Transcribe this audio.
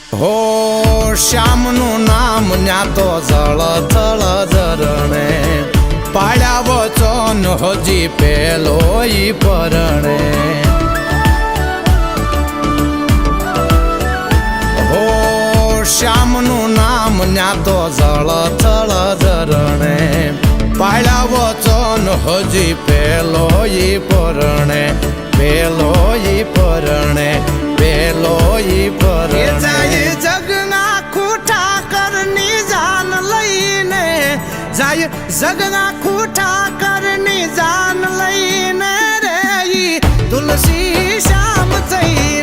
હો શ્યામનું નામ ન્યા તો જળ થળ ઝરણે પાડ્યા વચન હજી પેલો ઈ પરણે હો શ્યામનું નામ ન્યા તો જળ થળ ઝરણે પાડ્યા વચન હજી પેલો ઈ પરણે પેલો ઈ પરણે પેલો ઈ પરણે જગના ખૂટા કરની જાન લઈને જાય જગના ખૂટા કરની જાન લઈને રે ઈ તુલસી શ્યામ થઈ